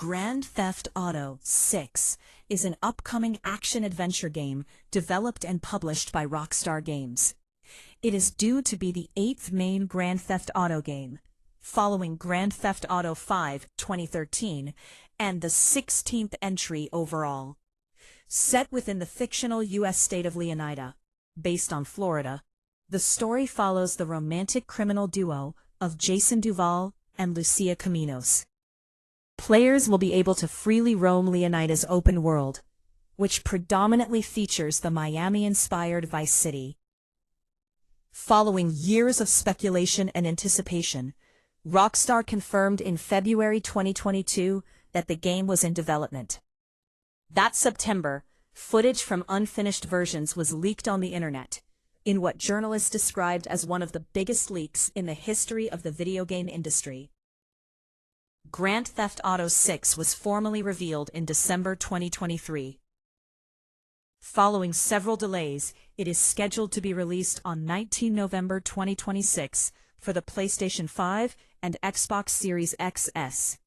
Grand Theft Auto 6 is an upcoming action-adventure game developed and published by Rockstar Games. It is due to be the 8th main Grand Theft Auto game, following Grand Theft Auto 5 2013, and the 16th entry overall. Set within the fictional U.S. state of Leonida, based on Florida, the story follows the romantic criminal duo of Jason Duval and Lucia Caminos. Players will be able to freely roam Leonida's open world, which predominantly features the Miami-inspired Vice City. Following years of speculation and anticipation, Rockstar confirmed in February 2022 that the game was in development. That September, footage from unfinished versions was leaked on the internet, in what journalists described as one of the biggest leaks in the history of the video game industry. Grand Theft Auto 6 was formally revealed in December 2023. Following several delays, it is scheduled to be released on 19 November 2026 for the PlayStation 5 and Xbox Series XS.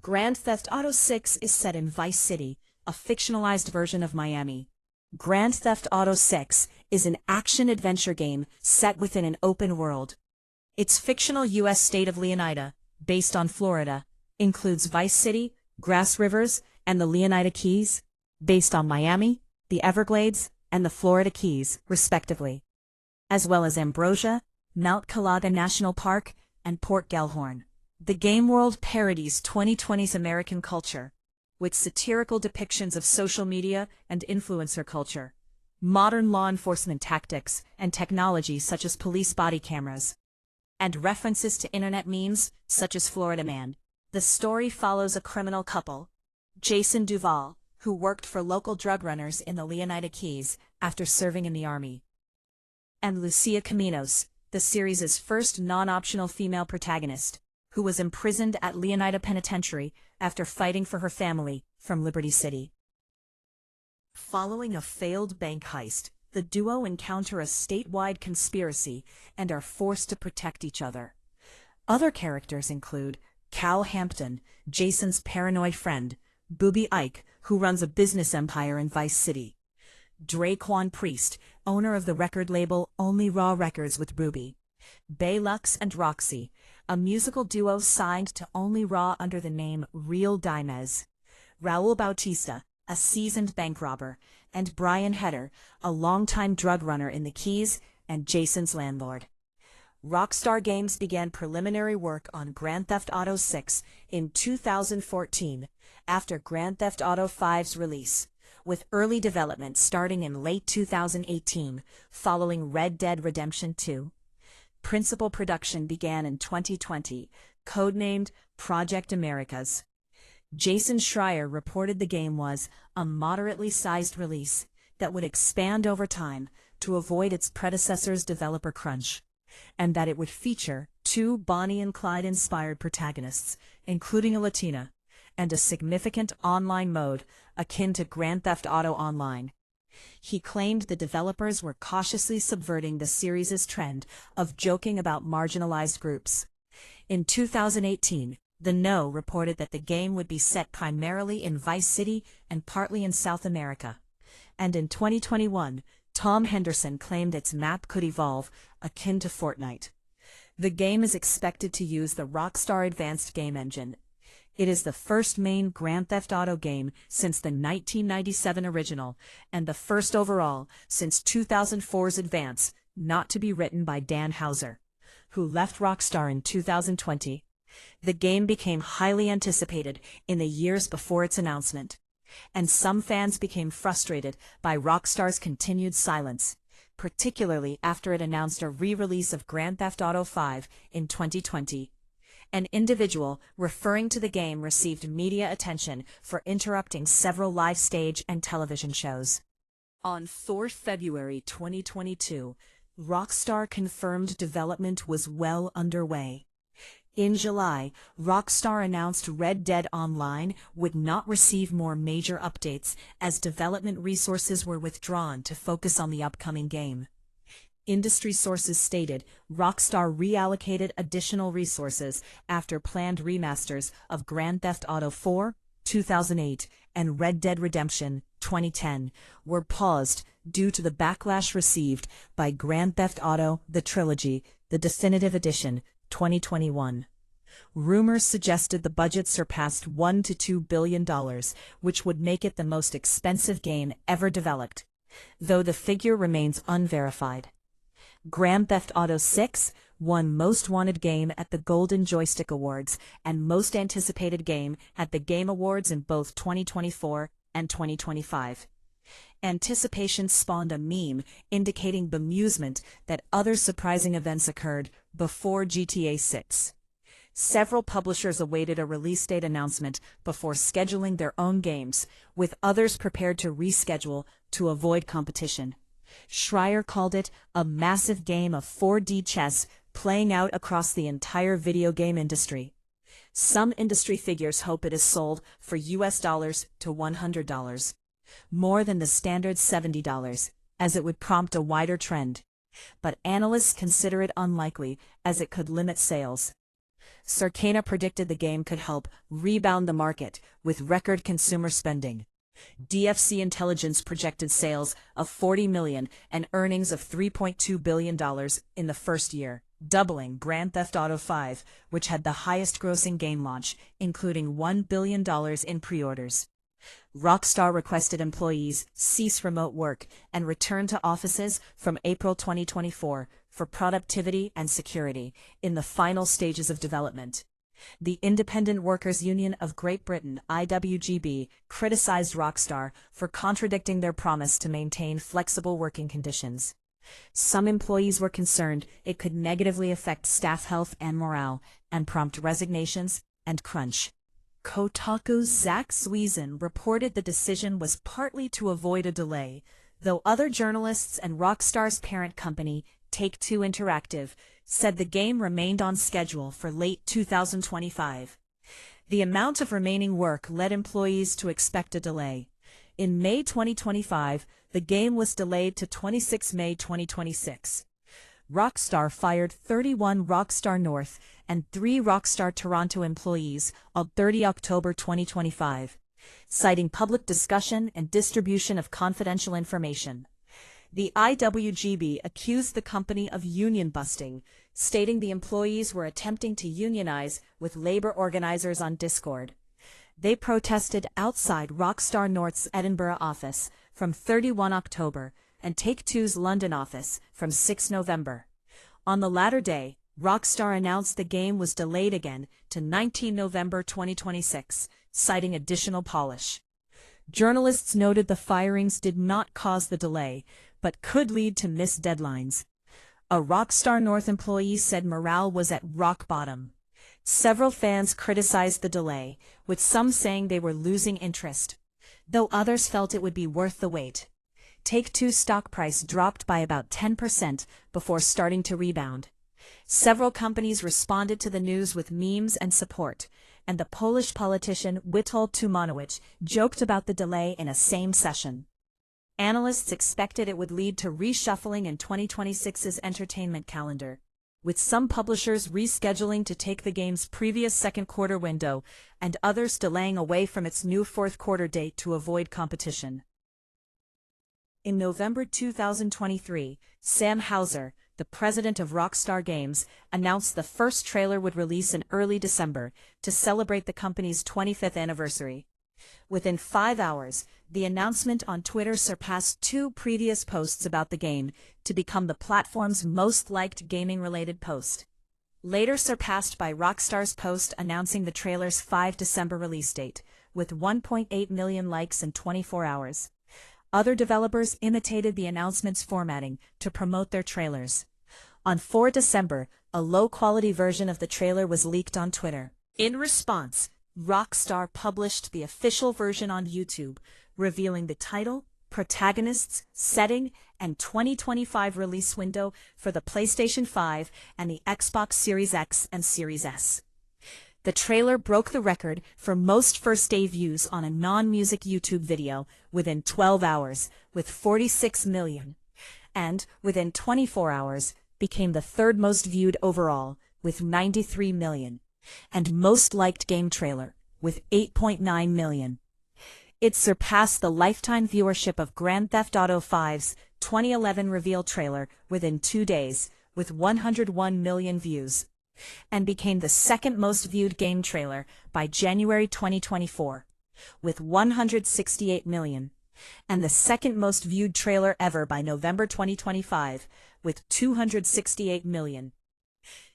Grand Theft Auto 6 is set in Vice City, a fictionalized version of Miami. Grand Theft Auto 6 is an action-adventure game set within an open world. Its fictional U.S. state of Leonida, based on Florida, includes Vice City, Grass Rivers, and the Leonida Keys, based on Miami, the Everglades, and the Florida Keys, respectively, as well as Ambrosia, Mount Calaga National Park, and Port Gellhorn. The game world parodies 2020's American culture, with satirical depictions of social media and influencer culture, modern law enforcement tactics, and technology such as police body cameras, and references to internet memes such as Florida Man. The story follows a criminal couple, Jason Duval, who worked for local drug runners in the Leonida Keys after serving in the Army, and Lucia Caminos, the series' first non-optional female protagonist, who was imprisoned at Leonida Penitentiary after fighting for her family from Liberty City. Following a failed bank heist, the duo encounter a statewide conspiracy and are forced to protect each other. Other characters include Cal Hampton, Jason's paranoid friend, Booby Ike, who runs a business empire in Vice City, Draquan Priest, owner of the record label Only Raw Records with Ruby, Bay Lux and Roxy, a musical duo signed to Only Raw under the name Real Dimez, Raul Bautista, a seasoned bank robber, and Brian Heder, a longtime drug runner in the Keys and Jason's landlord. Rockstar Games began preliminary work on Grand Theft Auto 6 in 2014 after Grand Theft Auto 5's release, with early development starting in late 2018 following Red Dead Redemption 2. Principal production began in 2020, codenamed Project Americas. Jason Schreier reported the game was a moderately sized release that would expand over time to avoid its predecessor's developer crunch, and that it would feature 2 Bonnie and Clyde-inspired protagonists, including a Latina, and a significant online mode akin to Grand Theft Auto Online. He claimed the developers were cautiously subverting the series' trend of joking about marginalized groups. In 2018, The No reported that the game would be set primarily in Vice City and partly in South America. And in 2021, Tom Henderson claimed its map could evolve, akin to Fortnite. The game is expected to use the Rockstar Advanced Game Engine. It is the first main Grand Theft Auto game since the 1997 original, and the first overall since 2004's Advance, not to be written by Dan Houser, who left Rockstar in 2020. The game became highly anticipated in the years before its announcement, and some fans became frustrated by Rockstar's continued silence, particularly after it announced a re-release of Grand Theft Auto 5 in 2020. An individual referring to the game received media attention for interrupting several live stage and television shows. On 4 February 2022, Rockstar confirmed development was well underway. In July, Rockstar announced Red Dead Online would not receive more major updates as development resources were withdrawn to focus on the upcoming game. Industry sources stated Rockstar reallocated additional resources after planned remasters of Grand Theft Auto 4, 2008, and Red Dead Redemption, 2010, were paused due to the backlash received by Grand Theft Auto: The Trilogy, the Definitive Edition, 2021. Rumors suggested the budget surpassed $1 to $2 billion, which would make it the most expensive game ever developed, though the figure remains unverified. Grand Theft Auto 6 won Most Wanted Game at the Golden Joystick Awards and Most Anticipated Game at the Game Awards in both 2024 and 2025. Anticipation spawned a meme indicating bemusement that other surprising events occurred before GTA 6. Several publishers awaited a release date announcement before scheduling their own games, with others prepared to reschedule to avoid competition. Schreier called it a massive game of 4D chess playing out across the entire video game industry. Some industry figures hope it is sold for US dollars to $100, more than the standard $70, as it would prompt a wider trend. But analysts consider it unlikely, as it could limit sales. Circana predicted the game could help rebound the market with record consumer spending. DFC Intelligence projected sales of 40 million and earnings of $3.2 billion in the first year, doubling Grand Theft Auto 5, which had the highest grossing game launch, including $1 billion in pre-orders. Rockstar requested employees cease remote work and return to offices from April 2024 for productivity and security in the final stages of development. The Independent Workers' Union of Great Britain, IWGB, criticized Rockstar for contradicting their promise to maintain flexible working conditions. Some employees were concerned it could negatively affect staff health and morale, and prompt resignations and crunch. Kotaku's Zach Sweezen reported the decision was partly to avoid a delay, though other journalists and Rockstar's parent company, Take-Two Interactive, said the game remained on schedule for late 2025. The amount of remaining work led employees to expect a delay. In May 2025, the game was delayed to 26 May 2026. Rockstar fired 31 Rockstar North and 3 Rockstar Toronto employees on 30 October 2025, citing public discussion and distribution of confidential information. The IWGB accused the company of union busting, stating the employees were attempting to unionize with labor organizers on Discord. They protested outside Rockstar North's Edinburgh office from 31 October and Take-Two's London office from 6 November. On the latter day, Rockstar announced the game was delayed again to 19 November 2026, citing additional polish. Journalists noted the firings did not cause the delay, but could lead to missed deadlines. A Rockstar North employee said morale was at rock bottom. Several fans criticized the delay, with some saying they were losing interest, though others felt it would be worth the wait. Take-Two's stock price dropped by about 10% before starting to rebound. Several companies responded to the news with memes and support, and the Polish politician Witold Tumanowicz joked about the delay in a same session. Analysts expected it would lead to reshuffling in 2026's entertainment calendar, with some publishers rescheduling to take the game's previous second quarter window and others delaying away from its new fourth quarter date to avoid competition. In November 2023, Sam Houser, the president of Rockstar Games, announced the first trailer would release in early December to celebrate the company's 25th anniversary. Within 5 hours, the announcement on Twitter surpassed 2 previous posts about the game to become the platform's most liked gaming-related post. Later surpassed by Rockstar's post announcing the trailer's 5 December release date, with 1.8 million likes in 24 hours. Other developers imitated the announcement's formatting to promote their trailers. On 4 December, a low-quality version of the trailer was leaked on Twitter. In response, Rockstar published the official version on YouTube, revealing the title, protagonists, setting, and 2025 release window for the PlayStation 5 and the Xbox Series X and Series S. The trailer broke the record for most first-day views on a non-music YouTube video within 12 hours, with 46 million. and, within 24 hours, became the third most viewed overall, with 93 million, and most liked game trailer, with 8.9 million. It surpassed the lifetime viewership of Grand Theft Auto V's 2011 reveal trailer within 2 days, with 101 million views, and became the second most viewed game trailer by January 2024, with 168 million, and the second most viewed trailer ever by November 2025, with 268 million.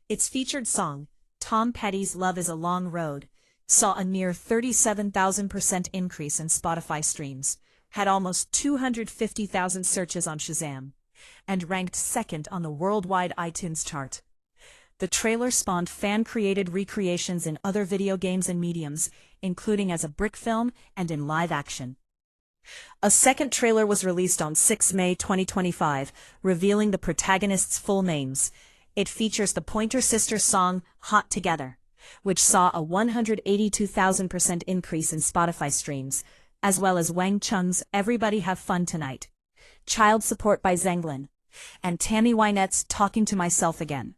Its featured song, Tom Petty's Love is a Long Road, saw a near 37,000% increase in Spotify streams, had almost 250,000 searches on Shazam, and ranked second on the worldwide iTunes chart. The trailer spawned fan-created recreations in other video games and mediums, including as a brick film and in live action. A second trailer was released on 6 May 2025, revealing the protagonists' full names. It features the Pointer Sisters song, Hot Together, which saw a 182,000% increase in Spotify streams, as well as Wang Chung's Everybody Have Fun Tonight, Child Support by Zenglin, and Tammy Wynette's Talking to Myself Again.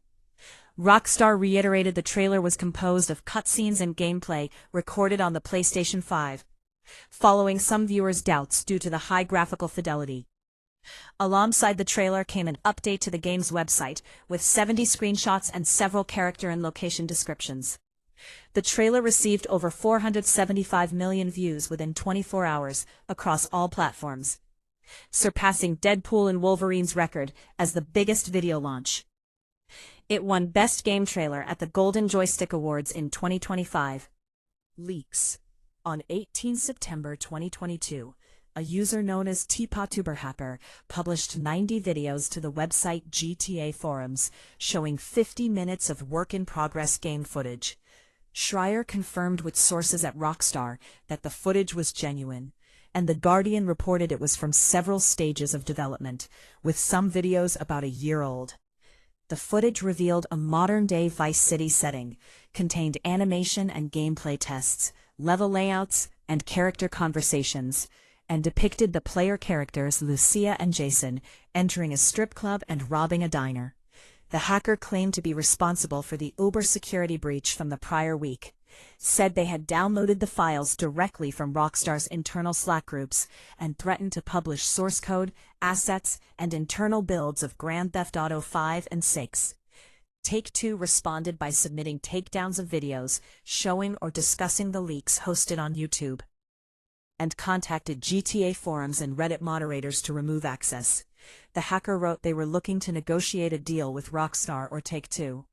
Rockstar reiterated the trailer was composed of cutscenes and gameplay recorded on the PlayStation 5, following some viewers' doubts due to the high graphical fidelity. Alongside the trailer came an update to the game's website, with 70 screenshots and several character and location descriptions. The trailer received over 475 million views within 24 hours across all platforms, surpassing Deadpool and Wolverine's record as the biggest video launch. It won Best Game Trailer at the Golden Joystick Awards in 2025. Leaks. On 18 September 2022, a user known as TPOTuberHacker published 90 videos to the website GTA Forums, showing 50 minutes of work-in-progress game footage. Schreier confirmed with sources at Rockstar that the footage was genuine, and The Guardian reported it was from several stages of development, with some videos about a year old. The footage revealed a modern-day Vice City setting, contained animation and gameplay tests, level layouts, and character conversations, and depicted the player characters Lucia and Jason entering a strip club and robbing a diner. The hacker claimed to be responsible for the Uber security breach from the prior week, said they had downloaded the files directly from Rockstar's internal Slack groups, and threatened to publish source code, assets, and internal builds of Grand Theft Auto 5 and 6. Take-Two responded by submitting takedowns of videos showing or discussing the leaks hosted on YouTube, and contacted GTA forums and Reddit moderators to remove access. The hacker wrote they were looking to negotiate a deal with Rockstar or Take-Two.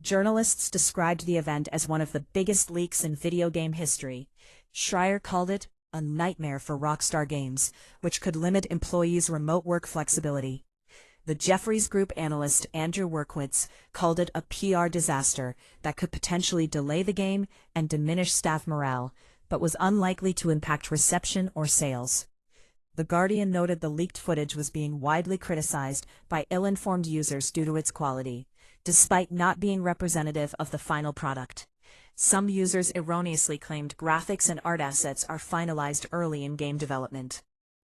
Journalists described the event as one of the biggest leaks in video game history. Schreier called it a nightmare for Rockstar Games, which could limit employees' remote work flexibility. The Jefferies Group analyst Andrew Workwitz called it a PR disaster that could potentially delay the game and diminish staff morale, but was unlikely to impact reception or sales. The Guardian noted the leaked footage was being widely criticized by ill-informed users due to its quality, despite not being representative of the final product. Some users erroneously claimed graphics and art assets are finalized early in game development.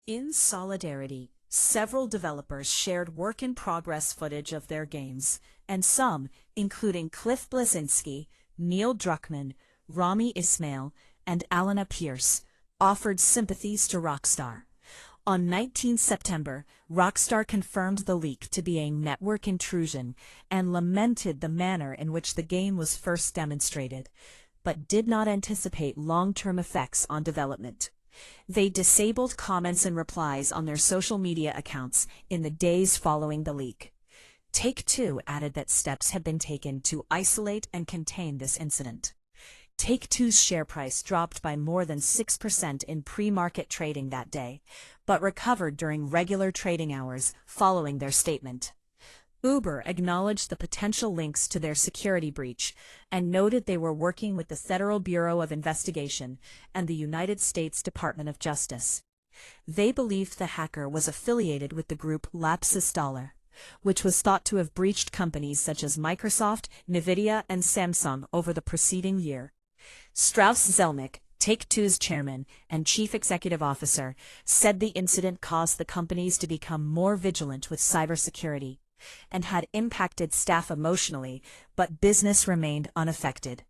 In solidarity, several developers shared work-in-progress footage of their games, and some, including Cliff Bleszinski, Neil Druckmann, Rami Ismail, and Alana Pierce, offered sympathies to Rockstar. On 19 September, Rockstar confirmed the leak to be a network intrusion and lamented the manner in which the game was first demonstrated, but did not anticipate long-term effects on development. They disabled comments and replies on their social media accounts in the days following the leak. Take-Two added that steps had been taken to isolate and contain this incident. Take-Two's share price dropped by more than 6% in pre-market trading that day, but recovered during regular trading hours following their statement. Uber acknowledged the potential links to their security breach and noted they were working with the Federal Bureau of Investigation and the United States Department of Justice. They believed the hacker was affiliated with the group Lapsus Dollar, which was thought to have breached companies such as Microsoft, Nvidia, and Samsung over the preceding year. Strauss Zelnick, Take-Two's chairman and chief executive officer, said the incident caused the companies to become more vigilant with cybersecurity and had impacted staff emotionally, but business remained unaffected.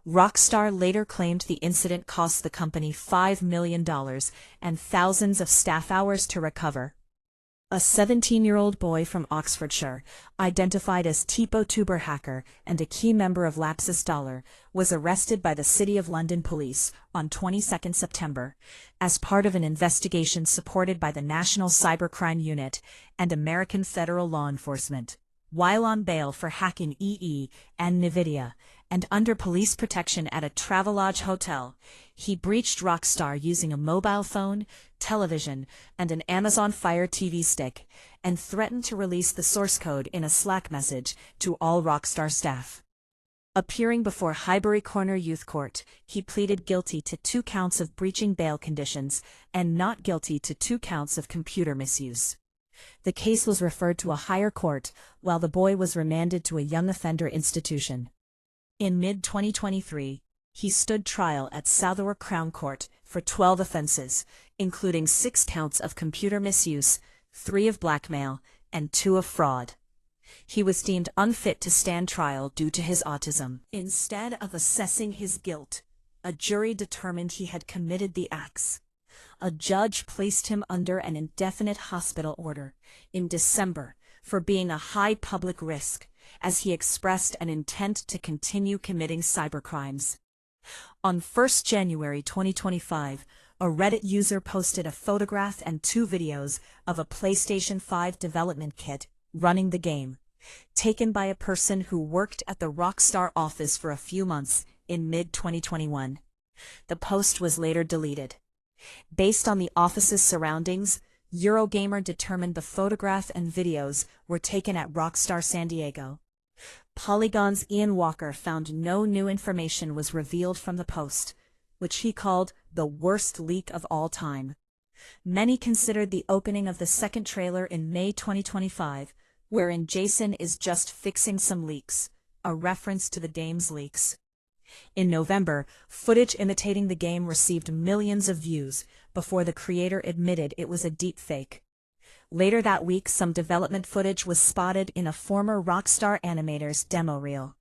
Rockstar later claimed the incident cost the company $5 million and thousands of staff hours to recover. A 17-year-old boy from Oxfordshire, identified as Tipo Tuber hacker and a key member of Lapsus Dollar, was arrested by the City of London Police on 22 September as part of an investigation supported by the National Cybercrime Unit and American federal law enforcement. While on bail for hacking EE and NVIDIA, and under police protection at a Travelodge hotel, he breached Rockstar using a mobile phone, television, and an Amazon Fire TV stick, and threatened to release the source code in a Slack message to all Rockstar staff. Appearing before Highbury Corner Youth Court, he pleaded guilty to 2 counts of breaching bail conditions and not guilty to 2 counts of computer misuse. The case was referred to a higher court, while the boy was remanded to a young offender institution. In mid-2023, he stood trial at Southwark Crown Court for 12 offenses, including 6 counts of computer misuse, 3 of blackmail, and 2 of fraud. He was deemed unfit to stand trial due to his autism. Instead of assessing his guilt, a jury determined he had committed the acts. A judge placed him under an indefinite hospital order in December for being a high public risk, as he expressed an intent to continue committing cybercrimes. On 1 January 2025, a Reddit user posted a photograph and 2 videos of a PlayStation 5 development kit running the game, taken by a person who worked at the Rockstar office for a few months in mid-2021. The post was later deleted. Based on the office's surroundings, Eurogamer determined the photograph and videos were taken at Rockstar San Diego. Polygon's Ian Walker found no new information was revealed from the post, which he called the worst leak of all time. Many considered the opening of the second trailer in May 2025, wherein Jason is just fixing some leaks, a reference to the game's leaks. In November, footage imitating the game received millions of views before the creator admitted it was a deepfake. Later that week, some development footage was spotted in a former Rockstar animator's demo reel.